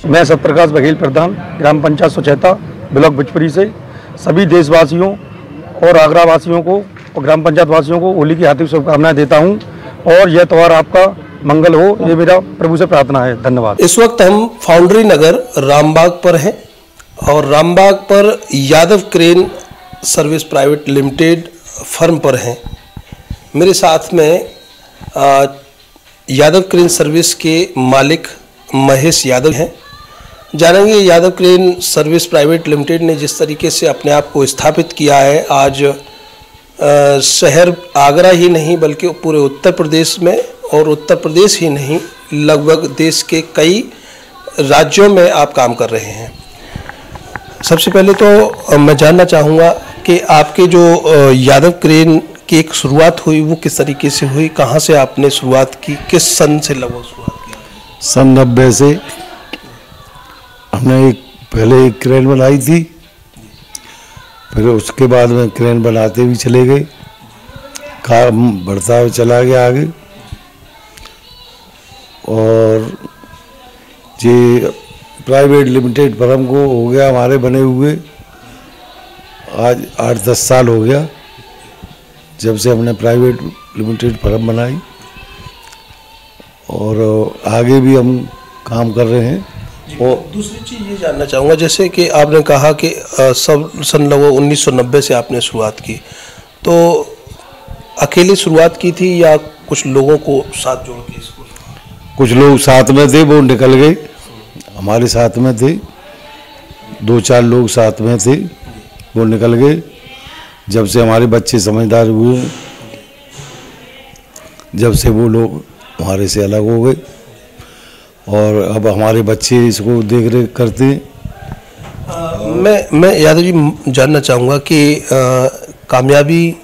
मैं सत्यप्रकाश बघेल प्रधान ग्राम पंचायत सुचेता ब्लॉक भोजपुरी से सभी देशवासियों और आगरा वासियों को और ग्राम पंचायत वासियों को होली की हार्दिक शुभकामनाएं देता हूं और यह त्यौहार आपका मंगल हो, ये मेरा प्रभु से प्रार्थना है। धन्यवाद। इस वक्त हम फाउंड्री नगर रामबाग पर हैं और रामबाग पर Yadav crane service private limited firm पर हैं। मेरे साथ में यादव क्रेन सर्विस के मालिक महेश यादव हैं। जानेंगे Yadav crane service private limited ने जिस तरीके से अपने आप को स्थापित किया है, आज शहर आगरा ही नहीं बल्कि पूरे उत्तर प्रदेश में, और उत्तर प्रदेश ही नहीं लगभग देश के कई राज्यों में आप काम कर रहे हैं। सबसे पहले तो मैं जानना चाहूँगा कि आपके जो यादव क्रेन की एक शुरुआत हुई वो किस तरीके से हुई, कहाँ से आपने शुरुआत की, किस सन से लगभग शुरुआत की? सन 90 से हमने पहले एक क्रेन बनाई थी, फिर उसके बाद में क्रेन बनाते भी चले गए, काम बढ़ता हुआ चला गया आगे। और ये प्राइवेट लिमिटेड फर्म को हो गया हमारे बने हुए आज 8-10 साल हो गया जब से हमने प्राइवेट लिमिटेड फर्म बनाई, और आगे भी हम काम कर रहे हैं। और दूसरी चीज़ ये जानना चाहूँगा, जैसे कि आपने कहा कि सब सन लगभग 1990 से आपने शुरुआत की, तो अकेले शुरुआत की थी या कुछ लोगों को साथ जोड़ के इसको? कुछ लोग साथ में थे, वो निकल गए, हमारे साथ में थे 2-4 लोग साथ में थे, वो निकल गए। जब से हमारे बच्चे समझदार हुए, जब से वो लोग हमारे से अलग हो गए और अब हमारे बच्चे इसको देख रेख करते हैं। मैं यादव जी जानना चाहूँगा कि कामयाबी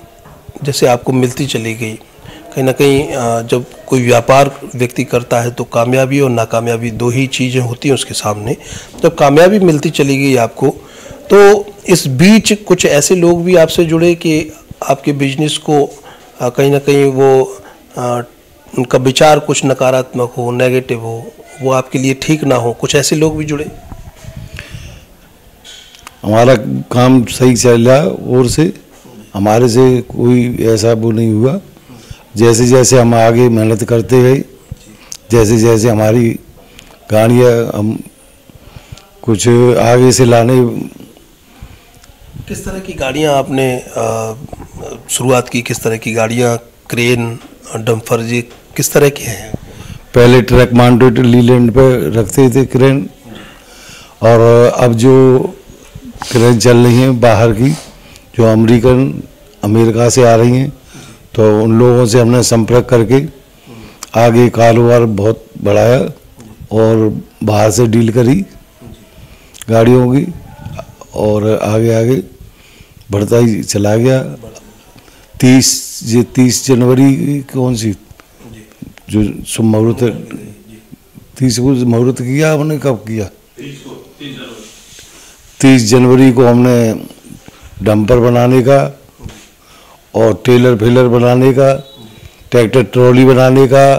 जैसे आपको मिलती चली गई, कहीं ना कहीं जब कोई व्यापार व्यक्ति करता है तो कामयाबी और नाकामयाबी दो ही चीज़ें होती हैं उसके सामने। जब कामयाबी मिलती चली गई आपको, तो इस बीच कुछ ऐसे लोग भी आपसे जुड़े कि आपके बिजनेस को कहीं ना कहीं वो उनका विचार कुछ नकारात्मक हो, नेगेटिव हो, वो आपके लिए ठीक ना हो, कुछ ऐसे लोग भी जुड़े? हमारा काम सही चल रहा और से हमारे से कोई ऐसा वो नहीं हुआ। जैसे जैसे हम आगे मेहनत करते गए, जैसे जैसे हमारी गाड़ियाँ हम कुछ आगे से लाने। किस तरह की गाड़ियाँ आपने शुरुआत की, किस तरह की गाड़ियाँ, क्रेन, डंपर जी किस तरह की हैं? पहले ट्रक माउंटेड लीलैंड पर रखते थे क्रेन, और अब जो क्रेन चल रही हैं बाहर की, जो अमेरिका से आ रही हैं, तो उन लोगों से हमने संपर्क करके आगे कारोबार बहुत बढ़ाया और बाहर से डील करी गाड़ियों की, और आगे आगे बढ़ता ही चला गया। 30 जनवरी कौन सी जो मुहूर्त 30 को मुहूर्त किया हमने, कब किया? 30 जनवरी को हमने डंपर बनाने का और टेलर फेलर बनाने का, ट्रैक्टर ट्रॉली बनाने का,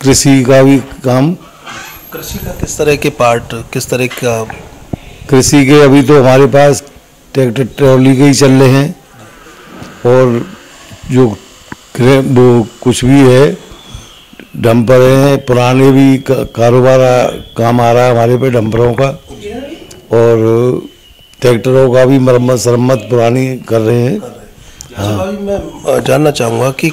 कृषि का भी काम। कृषि का किस तरह के पार्ट, किस तरह का? कृषि के अभी तो हमारे पास ट्रैक्टर ट्रॉली के ही चल रहे हैं, और जो वो कुछ भी है डंपर हैं, पुराने भी कारोबार काम आ रहा है हमारे पे डंपरों का, और ट्रैक्टरों का भी मरम्मत सरम्मत पुरानी कर रहे हैं। हाँ, मैं जानना चाहूँगा कि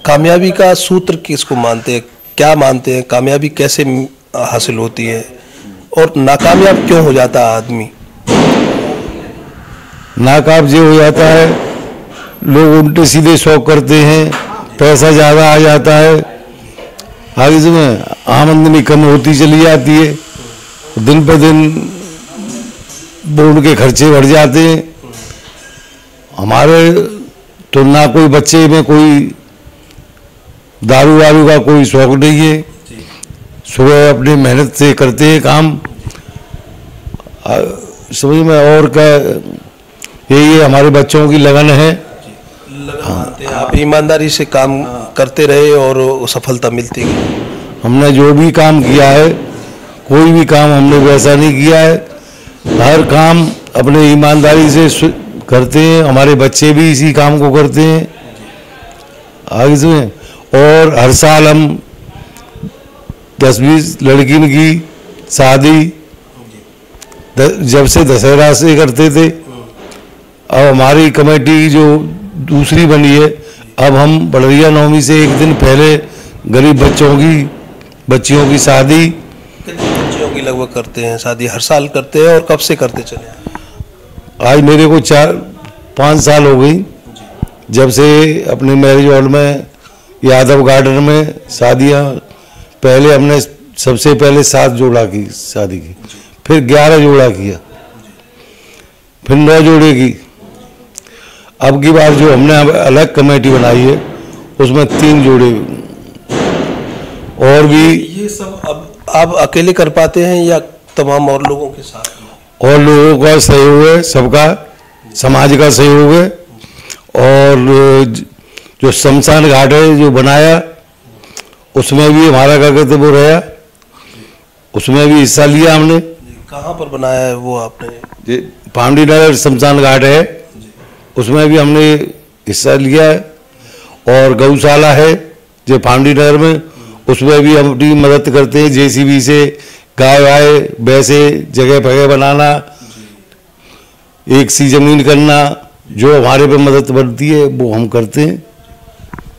कामयाबी का सूत्र किसको मानते हैं, क्या मानते हैं, कामयाबी कैसे हासिल होती है और नाकामयाब क्यों हो जाता है आदमी? नाकाम जो हो जाता है, लोग उल्टे सीधे शौक करते हैं, पैसा ज़्यादा आ जाता है, आगे में आमदनी कम होती चली जाती है, दिन पर दिन बोर्ड के खर्चे बढ़ जाते हैं। हमारे तो ना कोई बच्चे में कोई दारू वारू का कोई शौक नहीं है, सुबह अपनी मेहनत से करते हैं काम, समझ में, और क्या यही हमारे बच्चों की लगन है। आप ईमानदारी से काम करते रहे और सफलता मिलती गई। हमने जो भी काम किया है कोई भी काम हमने वैसा नहीं किया है। हर काम अपने ईमानदारी से करते हैं, हमारे बच्चे भी इसी काम को करते हैं आगे से। और हर साल हम 10-20 लड़कियों की शादी जब से दशहरा से करते थे। अब हमारी कमेटी जो दूसरी बनी है, अब हम बड़रिया नवमी से एक दिन पहले गरीब बच्चियों की शादी, कितनी बच्चियों की लगभग करते हैं शादी? हर साल करते हैं? और कब से करते चले? आज मेरे को 4-5 साल हो गई जब से अपने मैरिज हॉल में यादव गार्डन में शादियाँ। पहले हमने सबसे पहले 7 जोड़ा की शादी की, फिर 11 जोड़ा किया, फिर 9 जोड़े की। अब की बार जो हमने अलग कमेटी बनाई है उसमें 3 जोड़े। और भी ये सब अब आप अकेले कर पाते हैं या तमाम और लोगों के साथ? और लोगों का सहयोग है, सबका समाज का सहयोग है। और जो शमशान घाट है जो बनाया उसमें भी हमारा क्या कहते वो रहा, उसमें भी हिस्सा लिया हमने। कहाँ पर बनाया है वो आपने? पांडी नगर शमशान घाट है, उसमें भी हमने हिस्सा लिया है। और गौशाला है जो पांडी नगर में, उसमें भी हम अपनी मदद करते हैं। जेसीबी से गाय वाय वैसे जगह फगह बनाना, एक सी जमीन करना, जो हमारे पे मदद बनती है वो हम करते हैं।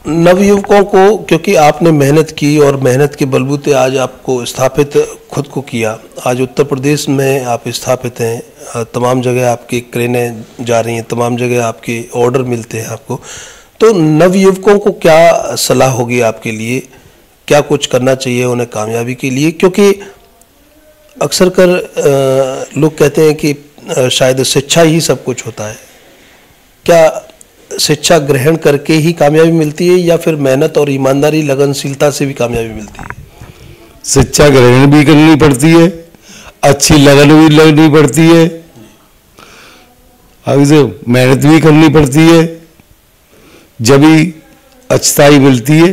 नवयुवकों को, क्योंकि आपने मेहनत की और मेहनत के बलबूते आज आपको स्थापित खुद को किया, आज उत्तर प्रदेश में आप स्थापित हैं, तमाम जगह आपकी क्रेनें जा रही हैं, तमाम जगह आपके ऑर्डर मिलते हैं आपको, तो नवयुवकों को क्या सलाह होगी आपके लिए? क्या कुछ करना चाहिए उन्हें कामयाबी के लिए? क्योंकि अक्सर कर लोग कहते हैं कि शायद शिक्षा ही सब कुछ होता है। क्या शिक्षा ग्रहण करके ही कामयाबी मिलती है या फिर मेहनत और ईमानदारी लगनशीलता से भी कामयाबी मिलती है? शिक्षा ग्रहण भी करनी पड़ती है, अच्छी लगन भी लगनी पड़ती है, आगे से मेहनत भी करनी पड़ती है, जब ही अच्छाई मिलती है,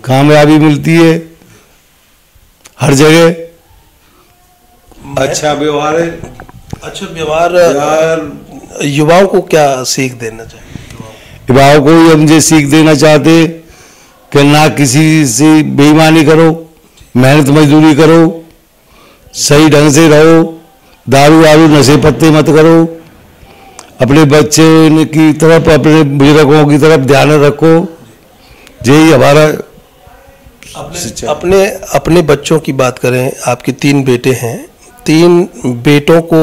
कामयाबी मिलती है। हर जगह अच्छा व्यवहार है। अच्छा व्यवहार युवाओं को क्या सीख देना चाहिए? युवाओं को हम ये सीख देना चाहते कि ना किसी से बेईमानी करो, मेहनत मजदूरी करो, सही ढंग से रहो, दारू वारू नशे पत्ते मत करो, अपने बच्चे की तरफ, अपने बुजुर्गों की तरफ ध्यान रखो। यही हमारा अपने बच्चों की बात करें, आपके 3 बेटे हैं, 3 बेटों को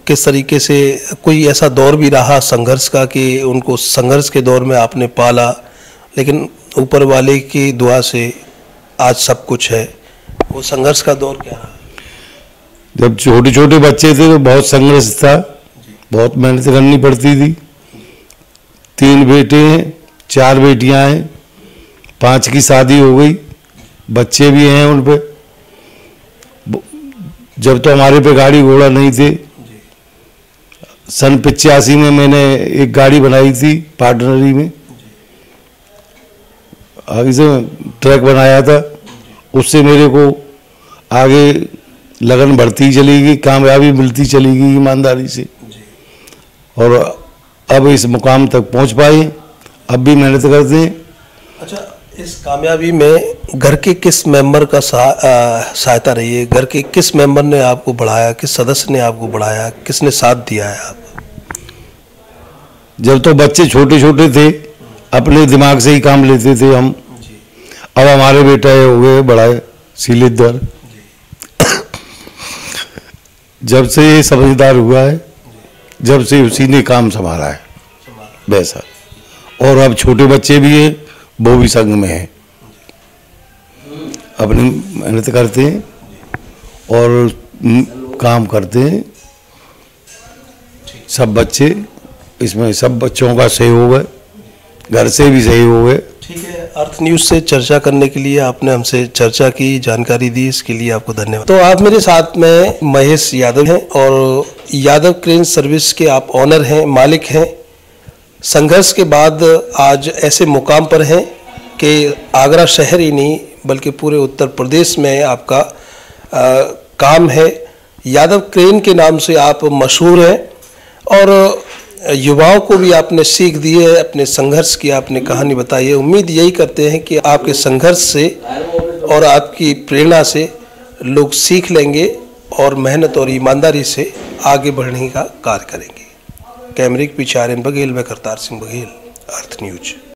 किस तरीके से, कोई ऐसा दौर भी रहा संघर्ष का कि उनको संघर्ष के दौर में आपने पाला, लेकिन ऊपर वाले की दुआ से आज सब कुछ है, वो संघर्ष का दौर क्या रहा? जब छोटे छोटे बच्चे थे तो बहुत संघर्ष था, बहुत मेहनत करनी पड़ती थी। 3 बेटे हैं, 4 बेटियां हैं, 5 की शादी हो गई, बच्चे भी हैं उन पे। जब तो हमारे पे गाड़ी घोड़ा नहीं थे, सन 85 में मैंने एक गाड़ी बनाई थी पार्टनरी में, आगे से ट्रक बनाया था, उससे मेरे को आगे लगन बढ़ती चली गई, कामयाबी मिलती चली गई ईमानदारी से, और अब इस मुकाम तक पहुंच पाए। अब भी मेहनत करते हैं। अच्छा, इस कामयाबी में घर के किस मेंबर का सहायता रही है? घर के किस मेंबर ने आपको बढ़ाया, किस सदस्य ने आपको बढ़ाया, किसने साथ दिया है आप? जब तो बच्चे छोटे छोटे थे अपने दिमाग से ही काम लेते थे हम। अब हमारे बेटा हो गए बड़ा सीलेदार, जब से ये समझदार हुआ है, जब से उसी ने काम संभाला है वैसा। और अब छोटे बच्चे भी हैं, वो भी संग में हैं, अपनी मेहनत करते हैं और काम करते हैं। सब बच्चे इसमें, सब बच्चों का सहयोग है, घर से भी सहयोग है। ठीक है, अर्थ न्यूज़ से चर्चा करने के लिए आपने हमसे चर्चा की, जानकारी दी, इसके लिए आपको धन्यवाद। तो आप मेरे साथ में महेश यादव हैं और यादव क्रेन सर्विस के आप ऑनर हैं, मालिक हैं। संघर्ष के बाद आज ऐसे मुकाम पर हैं कि आगरा शहर ही नहीं बल्कि पूरे उत्तर प्रदेश में आपका काम है। यादव क्रेन के नाम से आप मशहूर हैं और युवाओं को भी आपने सीख दी है, अपने संघर्ष की आपने कहानी बताई है। उम्मीद यही करते हैं कि आपके संघर्ष से और आपकी प्रेरणा से लोग सीख लेंगे और मेहनत और ईमानदारी से आगे बढ़ने का कार्य करेंगे। कैमरे के पीछे आर्यन बघेल, मैं करतार सिंह बघेल, अर्थ न्यूज।